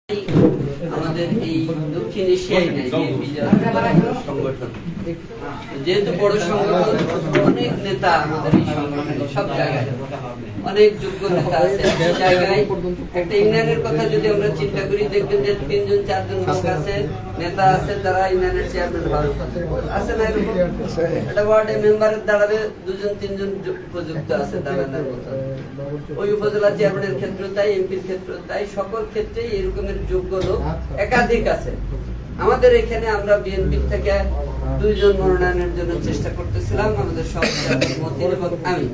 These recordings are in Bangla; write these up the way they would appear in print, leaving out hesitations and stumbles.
আমাদের এই দক্ষিণ এশিয়ায় নাই সংগঠন, যেহেতু বড় সংগঠন, অনেক নেতা আমাদের এই সংগঠনে সব জায়গায় অনেক যোগ্য নেতা আছে। জায়গায় একটা ইউনিয়নের কথা যদি আমরা চিন্তা করি, দেখবেন যে 3 জন 4 জন লোক আছে, নেতা আছে, যারা ইউনিয়নের চেয়ারম্যান আছে না, এরকম একটা ওয়ার্ডে মেম্বারের দাঁড়াবে 2 জন 3 জন উপযুক্ত আছে দাঁড়ানোর মতো। ওই উপজেলা চেয়ারম্যানের ক্ষেত্রে তাই, এমপির ক্ষেত্রে তাই, সকল ক্ষেত্রে এরকমের যোগ্য লোক একাধিক আছে। আমাদের এখানে আমরা বিএনপি থেকে 2 জন মনোনয়নের জন্য চেষ্টা করতেছিলাম, আমাদের সব মতিন এবং আমি।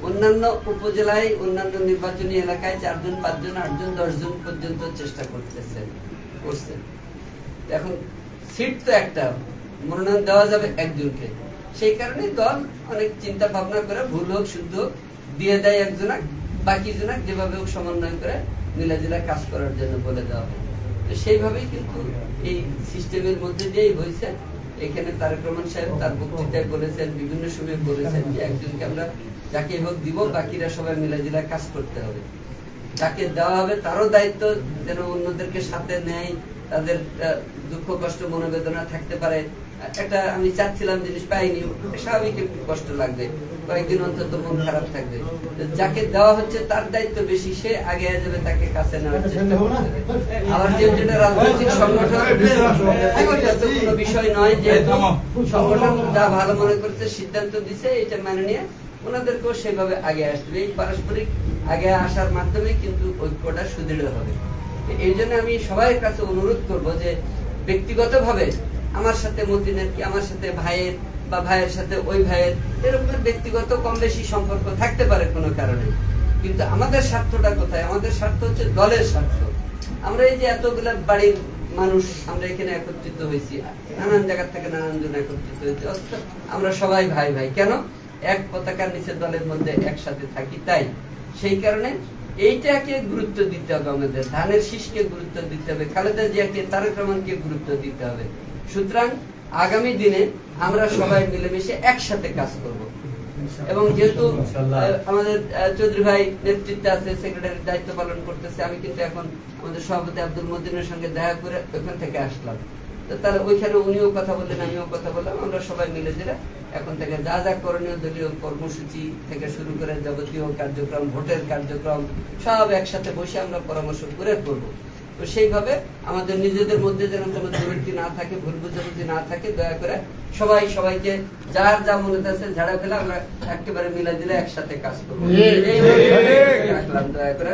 অন্যান্য উপজেলায়, অন্যান্য নির্বাচনী এলাকায় 4 জন 5 জন 8 জন 10 জন পর্যন্ত চেষ্টা করছেন। এখন সিট তো একটা, মনোনয়ন দেওয়া যাবে একজনকে, সেই কারণে দল অনেক চিন্তা ভাবনা করে ভুল হোক শুদ্ধ হোক দিয়ে দেয় একজনা, বাকি জনা যেভাবে হোক সমন্বয় করে মিলাজিলা কাজ করার জন্য বলে দেওয়া হয়। তো সেইভাবেই কিন্তু এই সিস্টেমের মধ্যে দিয়েই হয়েছে। এখানে তারেক রহমান সাহেব তার বক্তৃতায় বলেছেন, বিভিন্ন সময় বলেছেন যে একজনকে আমরা যাকে হোক দিব, বাকিরা সবাই মিলাজিলা কাজ করতে হবে। যাকে দেওয়া হবে তারও দায়িত্ব যেন অন্যদেরকে সাথে নেয়, তাদের দুঃখ কষ্ট মনোবেদনা থাকতে পারে। একটা আমি চাচ্ছিলাম জিনিস পাইনি, স্বাভাবিক একটু কষ্ট লাগবে, কয়েকদিন অন্তত মন খারাপ থাকবে। যাকে দেওয়া হচ্ছে তার দায়িত্ব বেশি, সে আগে যাবে, তাকে কাছে নেওয়ার চেষ্টা করবে। আবার যেটা রাজনৈতিক সংগঠন, কোনো বিষয় নয়, যেহেতু সংগঠন যা ভালো মনে করছে, সিদ্ধান্ত দিছে, এটা মানে নিয়ে ওনাদেরকেও সেভাবে আগে আসবে। এই পারস্পরিক আগে আসার মাধ্যমে কিন্তু ঐক্যটা সুদৃঢ় হবে। এই জন্য আমি সবার কাছে অনুরোধ করব যে ব্যক্তিগতভাবে আমার সাথে মতিনের কি, আমার সাথে ভাইয়ের বা ভাইয়ের সাথে ওই ভাইয়ের এরকম ব্যক্তিগত কম বেশি সম্পর্ক থাকতে পারে কোনো কারণে, কিন্তু আমাদের স্বার্থটা কোথায়? আমাদের স্বার্থ হচ্ছে দলের স্বার্থ। আমরা এই যে এতগুলা বাড়ির মানুষ আমরা এখানে একত্রিত হয়েছি, নানান জায়গা থেকে নানান জন একত্রিত হয়েছি, আমরা সবাই ভাই ভাই। কেন? এক পতাকার নিচে দলের মধ্যে একসাথে থাকি, তাই সেই কারণে এইটাকে গুরুত্ব দিতে হবে। আমাদের ধানের শীষকে গুরুত্ব দিতে হবে, খালেদা জিয়াকে, তারেক রহমানকে গুরুত্ব দিতে হবে। সুতরাং আগামী দিনে আমরা সবাই মিলেমিশে একসাথে কাজ করব। এবং যেহেতু আমাদের চৌধুরী ভাই নেতৃত্বে আছে, সেক্রেটারির দায়িত্ব পালন করতেছে, আমি কিন্তু এখন আমাদের সভাপতি আব্দুল মতিনের সঙ্গে দেখা করে ওখান থেকে আসলাম। তো তাহলে ওইখানে উনিও কথা বললেন, আমিও কথা বললাম, আমরা সবাই মিলে দিলে এখন থেকে যা যা করণীয় দলীয় কর্মসূচি থেকে শুরু করে যাবতীয় কার্যক্রম, ভোটের কার্যক্রম সব একসাথে বসে আমরা পরামর্শ করে করবো। তো সেইভাবে আমাদের নিজেদের মধ্যে যেন কোনো দুর্নীতি না থাকে, ভুল বুঝাবুঝি না থাকে, দয়া করে সবাই সবাইকে যার যা মনে আছে ঝাড়া ফেলে আমরা একেবারে মিলা দিলে একসাথে কাজ করবো। দয়া করে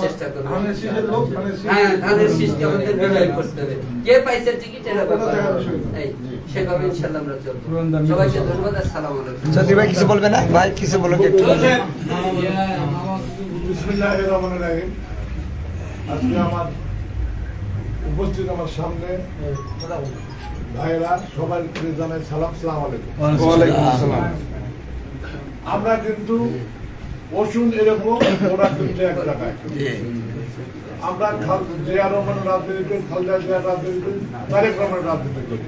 চেষ্টা করবো। হ্যাঁ, ধানের শীষকে আমাদের বিজয় করতে হবে। কে পাইছে টিকিট এর ব্যাপার, সেভাবে ইনশাআল্লাহ আমরা চলবো। সবাইকে ধন্যবাদ। আসসালামু আলাইকুম। চৌধুরী ভাই কিছু বলবে না? ভাই কিছু বলুন একটু। বিসমিল্লাহির রহমানির রহিম। আজকে আমার উপস্থিত আমার সামনে ভাইরা সবাই জানাই সালাম, সালাম আলাইকুম। আমরা কিন্তু ওষুধ এরকম, ওরা কিন্তু এক জায়গায়। আমরা জিয়া রহমানের রাজনীতি করি, খালেদা জিয়ার রাজনীতি করি, তারেক রহমানের রাজনীতি করি।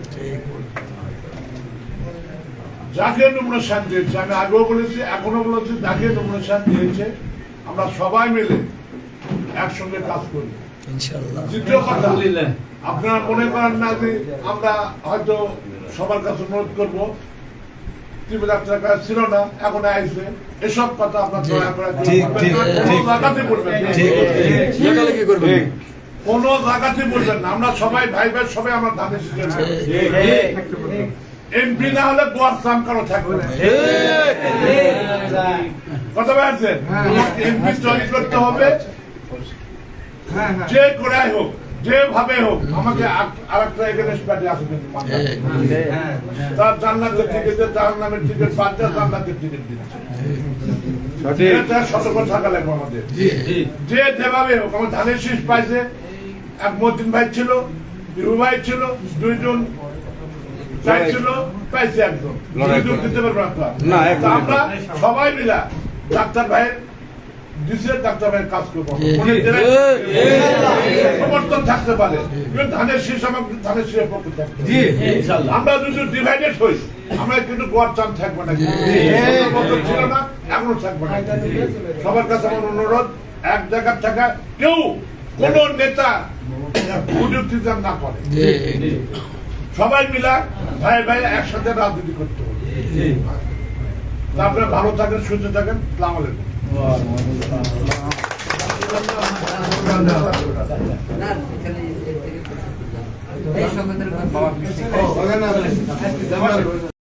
যাকে নমিনেশন দিয়েছে, আমি আগেও বলেছি, এখনো বলেছি, যাকে নমিনেশন দিয়েছে আমরা সবাই মিলে একসঙ্গে কাজ করি। দ্বিতীয় কথা, আপনারা মনে করেন না যে আমরা হয়তো সবার কাছে অনুরোধ করবো, ত্রিপুরার কাছে ছিল না, এখন আইছে, এসব কথা আপনার দয়া করে জায়গাতে বলবেন, কোন জায়গাতে বলবেন না। আমরা সবাই ভাই ভাই, সবাই আমরা ধানের শিখেছি। এমপি না হলে গোয়ার সাম কারো থাকবে না, কথা বলছেন। এমপি তৈরি করতে হবে, যে করে হোক, যেভাবে হোক, আমাকে আরেকটা এগেনস্ট পার্টি আসবে, তার জান্নাতের টিকিট, জাহান্নামের টিকিট বাদ দিয়ে জান্নাতের টিকিট দিচ্ছে। সতর্ক থাকা লাগবে আমাদের, যে যেভাবে হোক। আমার ধানের শীষ পাইছে, এক মতিন ভাই ছিল, বিরু ভাই ছিল, 2 জন ছিল, পাইছে একজন, 2 জন দিতে পারবো না। আমরা সবাই মিলা ডাক্তার ভাইয়ের ডাক্তার ভাইয়ের কাজ করবো, সমর্থন থাকতে পারে। ধানের শীষ আমাকে ধানের শীষের পক্ষে থাকতে, আমরা যদি ডিভাইডেড হই, আমরা কিন্তু গোয়ার চান থাকবো না, ছিল না, এখনো থাকবো না। সবার কাছে আমার অনুরোধ, এক জায়গায় থাকা, কেউ কোন নেতা কুযুক্তিদার না করে, সবাই মিলা ভাই ভাই একসাথে রাজনীতি করতে হবে। আপনারা ভালো থাকেন, সুস্থ থাকেন। আসসালামু আলাইকুম। না এখানে এই সংগঠনের